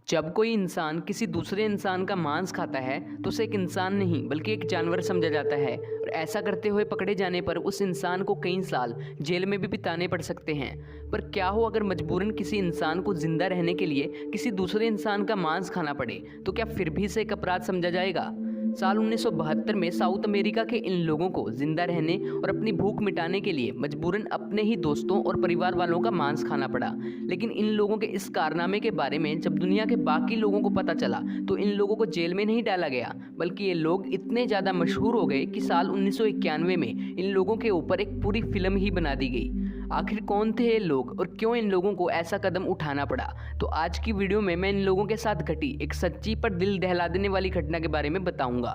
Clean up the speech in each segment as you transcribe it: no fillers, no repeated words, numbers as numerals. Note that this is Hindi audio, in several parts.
जब कोई इंसान किसी दूसरे इंसान का मांस खाता है तो उसे एक इंसान नहीं बल्कि एक जानवर समझा जाता है और ऐसा करते हुए पकड़े जाने पर उस इंसान को कई साल जेल में भी बिताने पड़ सकते हैं। पर क्या हो अगर मजबूरन किसी इंसान को जिंदा रहने के लिए किसी दूसरे इंसान का मांस खाना पड़े, तो क्या फिर भी इसे एक अपराध समझा जाएगा? साल 1972 में साउथ अमेरिका के इन लोगों को जिंदा रहने और अपनी भूख मिटाने के लिए मजबूरन अपने ही दोस्तों और परिवार वालों का मांस खाना पड़ा। लेकिन इन लोगों के इस कारनामे के बारे में जब दुनिया के बाकी लोगों को पता चला तो इन लोगों को जेल में नहीं डाला गया, बल्कि ये लोग इतने ज़्यादा मशहूर हो गए कि साल 1991 में इन लोगों के ऊपर एक पूरी फिल्म ही बना दी गई। आखिर कौन थे ये लोग और क्यों इन लोगों को ऐसा कदम उठाना पड़ा? तो आज की वीडियो में मैं इन लोगों के साथ घटी एक सच्ची पर दिल दहला देने वाली घटना के बारे में बताऊंगा।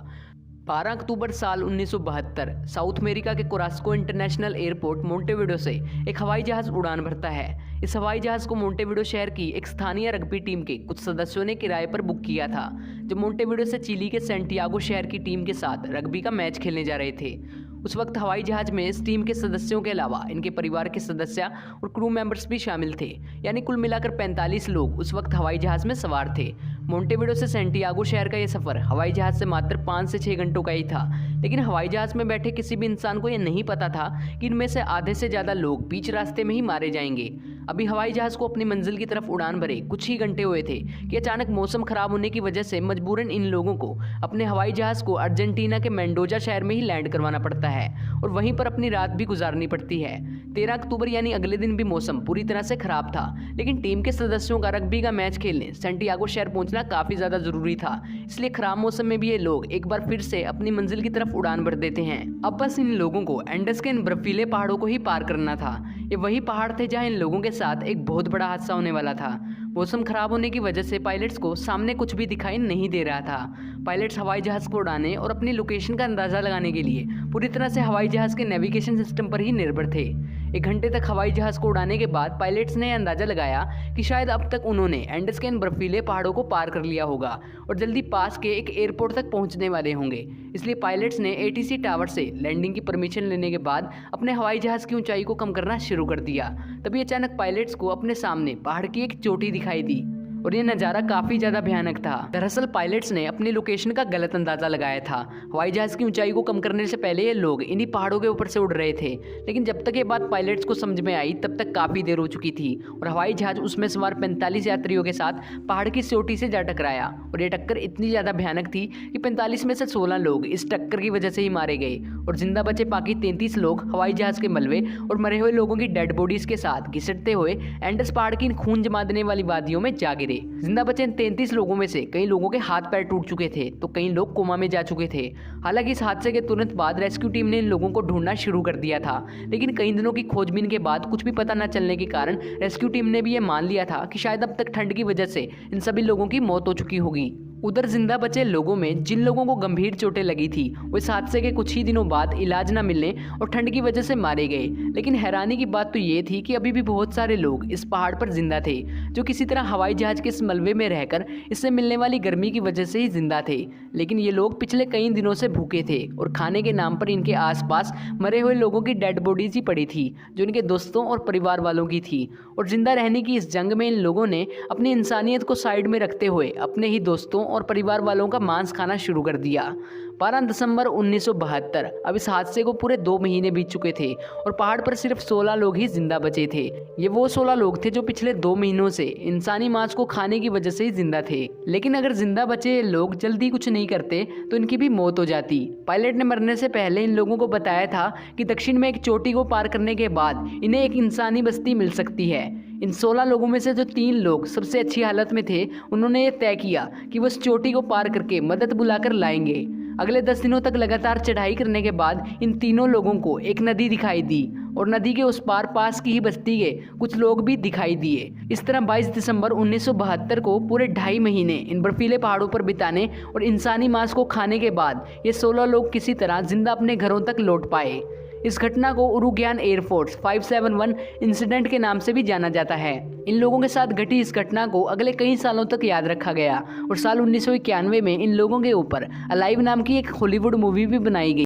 12 अक्टूबर साल 1972 साउथ अमेरिका के कोरास्को इंटरनेशनल एयरपोर्ट मोंटेविडो से एक हवाई जहाज़ उड़ान भरता है। इस हवाई जहाज़ को मोंटेविडो शहर की एक स्थानीय रग्बी टीम के कुछ सदस्यों ने किराए पर बुक किया था, जो मोंटेविडो से चिली के सैंटियागो शहर की टीम के साथ रग्बी का मैच खेलने जा रहे थे। उस वक्त हवाई जहाज में इस टीम के सदस्यों के अलावा इनके परिवार के सदस्य और क्रू मेंबर्स भी शामिल थे, यानी कुल मिलाकर 45 लोग उस वक्त हवाई जहाज में सवार थे। मोंटेविडो से सैंटियागो शहर का यह सफ़र हवाई जहाज से मात्र 5 से 6 घंटों का ही था, लेकिन हवाई जहाज में बैठे किसी भी इंसान को यह नहीं पता था कि इनमें से आधे से ज़्यादा लोग बीच रास्ते में ही मारे जाएंगे। अभी हवाई जहाज को अपनी मंजिल की तरफ उड़ान भरे कुछ ही घंटे हुए थे कि अचानक मौसम खराब होने की वजह से मजबूरन इन लोगों को अपने हवाई जहाज को अर्जेंटीना के मेंडोजा शहर में ही लैंड करवाना पड़ता है और वहीं पर अपनी रात भी गुजारनी पड़ती है। 13 अक्टूबर यानी अगले दिन भी मौसम पूरी तरह से खराब था, लेकिन टीम के सदस्यों का रग्बी का मैच खेलने सैंटियागो शहर पहुंचना काफ़ी ज़्यादा ज़रूरी था, इसलिए खराब मौसम में भी ये लोग एक बार फिर से अपनी मंजिल की तरफ उड़ान भर देते हैं। अब बस इन लोगों को एंडस के इन बर्फीले पहाड़ों को ही पार करना था। ये वही पहाड़ थे जहाँ इन लोगों के साथ एक बहुत बड़ा हादसा होने वाला था। मौसम खराब होने की वजह से पायलट्स को सामने कुछ भी दिखाई नहीं दे रहा था। पायलट्स हवाई जहाज़ को उड़ाने और अपनी लोकेशन का अंदाज़ा लगाने के लिए पूरी तरह से हवाई जहाज़ के नेविगेशन सिस्टम पर ही निर्भर थे। 1 घंटे तक हवाई जहाज़ को उड़ाने के बाद पायलट्स ने अंदाज़ा लगाया कि शायद अब तक उन्होंने एंडस के इन बर्फीले पहाड़ों को पार कर लिया होगा और जल्दी पास के एक एयरपोर्ट तक पहुंचने वाले होंगे। इसलिए पायलट्स ने एटीसी टावर से लैंडिंग की परमिशन लेने के बाद अपने हवाई जहाज़ की ऊंचाई को कम करना शुरू कर दिया। तभी अचानक पायलट्स को अपने सामने पहाड़ की एक चोटी दिखाई दी और यह नज़ारा काफ़ी ज़्यादा भयानक था। दरअसल पायलट्स ने अपनी लोकेशन का गलत अंदाज़ा लगाया था। हवाई जहाज़ की ऊंचाई को कम करने से पहले ये लोग इन्हीं पहाड़ों के ऊपर से उड़ रहे थे, लेकिन जब तक ये बात पायलट्स को समझ में आई तब तक काफ़ी देर हो चुकी थी और हवाई जहाज़ उसमें सवार 45 यात्रियों के साथ पहाड़ की चोटी से जा टकराया। और ये टक्कर इतनी ज़्यादा भयानक थी कि 45 में से 16 लोग इस टक्कर की वजह से ही मारे गए और जिंदा बचे बाकी 33 लोग हवाई जहाज़ के मलबे और मरे हुए लोगों की डेड बॉडीज़ के साथ घिसटते हुए एंडस पहाड़ की इन खून जमा देने वाली वादियों में जा गिरे। जिंदा बचे 33 लोगों में से कई लोगों के हाथ पैर टूट चुके थे तो कई लोग कोमा में जा चुके थे। हालांकि इस हादसे के तुरंत बाद रेस्क्यू टीम ने इन लोगों को ढूंढना शुरू कर दिया था, लेकिन कई दिनों की खोजबीन के बाद कुछ भी पता न चलने के कारण रेस्क्यू टीम ने भी ये मान लिया था कि शायद अब तक ठंड की वजह से इन सभी लोगों की मौत हो चुकी होगी। उधर जिंदा बचे लोगों में जिन लोगों को गंभीर चोटें लगी थी वो इस हादसे के कुछ ही दिनों बाद इलाज न मिलने और ठंड की वजह से मारे गए। लेकिन हैरानी की बात तो ये थी कि अभी भी बहुत सारे लोग इस पहाड़ पर जिंदा थे, जो किसी तरह हवाई जहाज के इस मलबे में रहकर इससे मिलने वाली गर्मी की वजह से ही जिंदा थे। लेकिन ये लोग पिछले कई दिनों से भूखे थे और खाने के नाम पर इनके आसपास मरे हुए लोगों की डेड बॉडीज ही पड़ी थी, जो इनके दोस्तों और परिवार वालों की थी। और जिंदा रहने की इस जंग में इन लोगों ने अपनी इंसानियत को साइड में रखते हुए अपने ही दोस्तों और परिवार वालों का मांस खाना शुरू कर दिया। 12 दिसंबर 1972 अब इस हादसे को पूरे 2 महीने बीत चुके थे और पहाड़ पर सिर्फ 16 लोग ही जिंदा बचे थे। ये वो 16 लोग थे जो पिछले 2 महीनों से इंसानी मांस को खाने की वजह से ही जिंदा थे। लेकिन अगर जिंदा बचे लोग जल्दी कुछ नहीं करते तो इनकी भी मौत हो जाती। पायलट ने मरने से पहले इन लोगों को बताया था कि दक्षिण में एक चोटी को पार करने के बाद इन्हें एक इंसानी बस्ती मिल सकती है। इन 16 लोगों में से जो 3 लोग सबसे अच्छी हालत में थे, उन्होंने ये तय किया कि वो इस चोटी को पार करके मदद बुलाकर लाएंगे। अगले 10 दिनों तक लगातार चढ़ाई करने के बाद इन तीनों लोगों को एक नदी दिखाई दी और नदी के उस पार पास की ही बस्ती के कुछ लोग भी दिखाई दिए। इस तरह 22 दिसंबर 1972 को पूरे 2.5 महीने इन बर्फीले पहाड़ों पर बिताने और इंसानी मांस को खाने के बाद ये 16 लोग किसी तरह जिंदा अपने घरों तक लौट पाए। इस घटना को उरुग्यान एयरफोर्स 571 इंसिडेंट के नाम से भी जाना जाता है। इन लोगों के साथ घटी इस घटना को अगले कई सालों तक याद रखा गया और साल 1991 में इन लोगों के ऊपर अलाइव नाम की एक हॉलीवुड मूवी भी बनाई गई।